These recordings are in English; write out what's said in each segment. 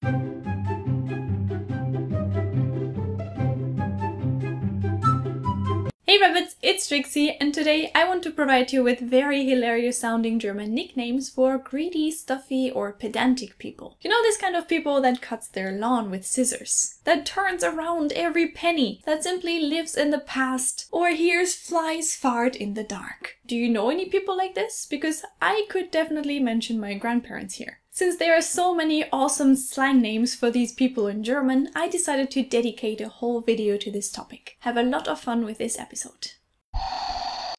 Hey rabbits, it's Trixie, and today I want to provide you with very hilarious sounding German nicknames for greedy, stuffy or pedantic people. You know, this kind of people that cuts their lawn with scissors, that turns around every penny, that simply lives in the past or hears flies fart in the dark. Do you know any people like this? Because I could definitely mention my grandparents here. Since there are so many awesome slang names for these people in German, I decided to dedicate a whole video to this topic. Have a lot of fun with this episode.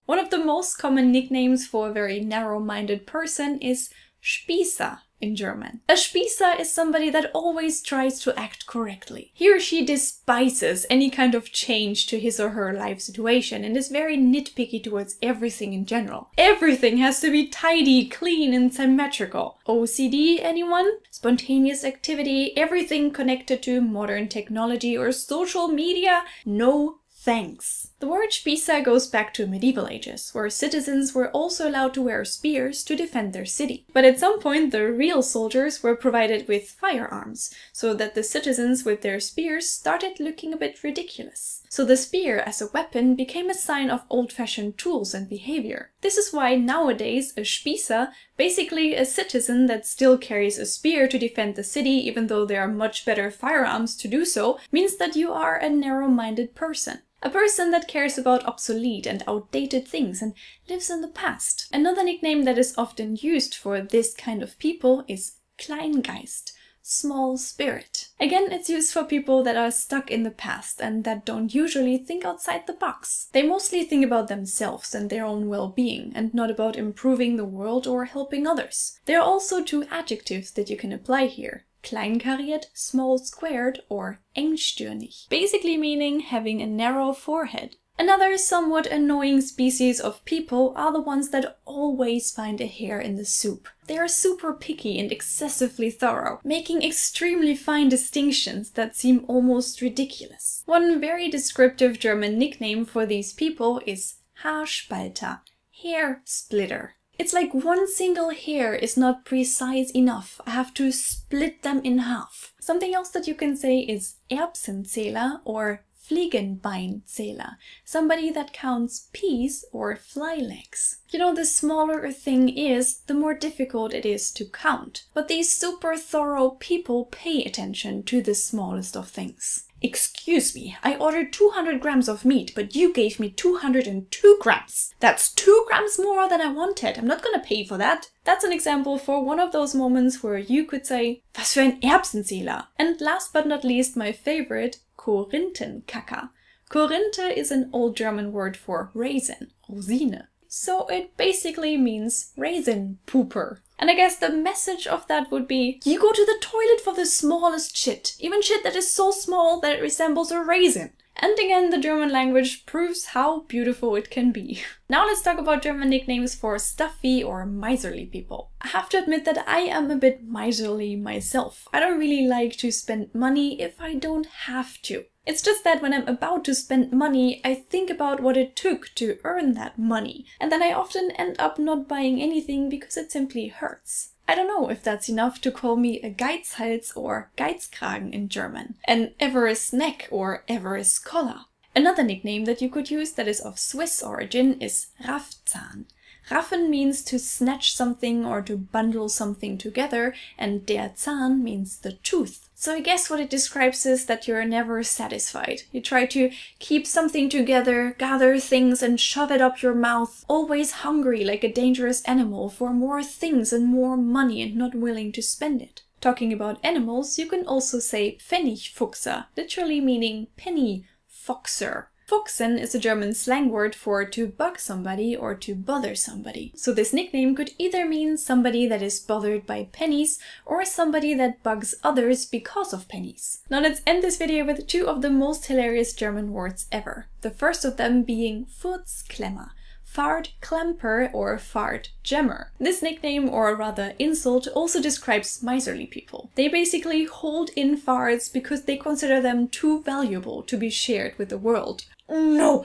One of the most common nicknames for a very narrow-minded person is SPIEßER in German. A SPIEßER is somebody that always tries to act correctly. He or she despises any kind of change to his or her life situation and is very nitpicky towards everything in general. Everything has to be tidy, clean and symmetrical. OCD, anyone? Spontaneous activity, everything connected to modern technology or social media? No thanks. The word SPIEßER goes back to medieval ages, where citizens were also allowed to wear spears to defend their city. But at some point the real soldiers were provided with firearms, so that the citizens with their spears started looking a bit ridiculous. So the spear as a weapon became a sign of old-fashioned tools and behavior. This is why nowadays a SPIEßER, basically a citizen that still carries a spear to defend the city even though there are much better firearms to do so, means that you are a narrow-minded person. A person that cares about obsolete and outdated things and lives in the past. Another nickname that is often used for this kind of people is Kleingeist, small spirit. Again, it's used for people that are stuck in the past and that don't usually think outside the box. They mostly think about themselves and their own well-being and not about improving the world or helping others. There are also two adjectives that you can apply here. Kleinkariert, small squared, or engstirnig, basically meaning having a narrow forehead. Another somewhat annoying species of people are the ones that always find a hair in the soup. They are super picky and excessively thorough, making extremely fine distinctions that seem almost ridiculous. One very descriptive German nickname for these people is Haarspalter, hair splitter. It's like one single hair is not precise enough. I have to split them in half. Something else that you can say is Erbsenzähler or Fliegenbeinzähler, somebody that counts peas or fly legs. You know, the smaller a thing is, the more difficult it is to count. But these super thorough people pay attention to the smallest of things. Excuse me, I ordered 200 grams of meat, but you gave me 202 grams. That's 2 grams more than I wanted. I'm not gonna pay for that. That's an example for one of those moments where you could say, was für ein Erbsenzähler? And last but not least, my favorite, Korinthenkacker. Korinthe is an old German word for raisin, Rosine. So it basically means raisin pooper. And I guess the message of that would be, you go to the toilet for the smallest shit, even shit that is so small that it resembles a raisin. And again, the German language proves how beautiful it can be. Now let's talk about German nicknames for stuffy or miserly people. I have to admit that I am a bit miserly myself. I don't really like to spend money if I don't have to. It's just that when I'm about to spend money, I think about what it took to earn that money. And then I often end up not buying anything because it simply hurts. I don't know if that's enough to call me a Geizhals or Geizkragen in German, an Everest neck or Everest collar. Another nickname that you could use that is of Swiss origin is Raffzahn. Raffen means to snatch something or to bundle something together, and der Zahn means the tooth. So I guess what it describes is that you're never satisfied. You try to keep something together, gather things and shove it up your mouth, always hungry like a dangerous animal for more things and more money and not willing to spend it. Talking about animals, you can also say Pfennigfuchser, literally meaning penny foxer. Fuchsen is a German slang word for to bug somebody or to bother somebody. So this nickname could either mean somebody that is bothered by pennies or somebody that bugs others because of pennies. Now let's end this video with two of the most hilarious German words ever. The first of them being Furzklemmer, fart clamper or fart jammer. This nickname, or rather insult, also describes miserly people. They basically hold in farts because they consider them too valuable to be shared with the world. No,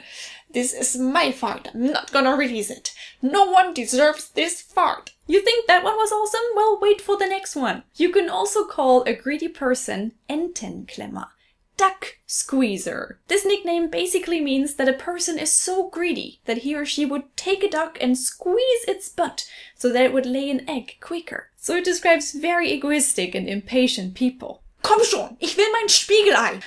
This is my fart. I'm not gonna release it. No one deserves this fart. You think that one was awesome? Well, wait for the next one. You can also call a greedy person Entenklemmer, duck squeezer. This nickname basically means that a person is so greedy that he or she would take a duck and squeeze its butt so that it would lay an egg quicker. So it describes very egoistic and impatient people. Komm schon, ich will mein Spiegelei.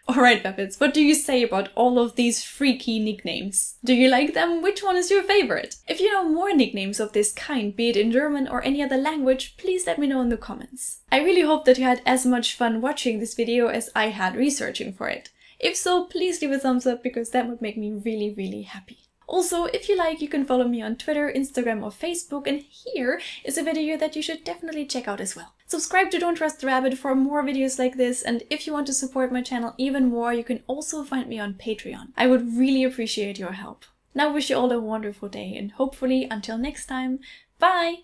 Alright, Rabbits, what do you say about all of these freaky nicknames? Do you like them? Which one is your favorite? If you know more nicknames of this kind, be it in German or any other language, please let me know in the comments. I really hope that you had as much fun watching this video as I had researching for it. If so, please leave a thumbs up because that would make me really, really happy. Also, if you like, you can follow me on Twitter, Instagram or Facebook, and here is a video that you should definitely check out as well. Subscribe to Don't Trust the Rabbit for more videos like this, and if you want to support my channel even more, you can also find me on Patreon. I would really appreciate your help. Now I wish you all a wonderful day, and hopefully until next time, bye!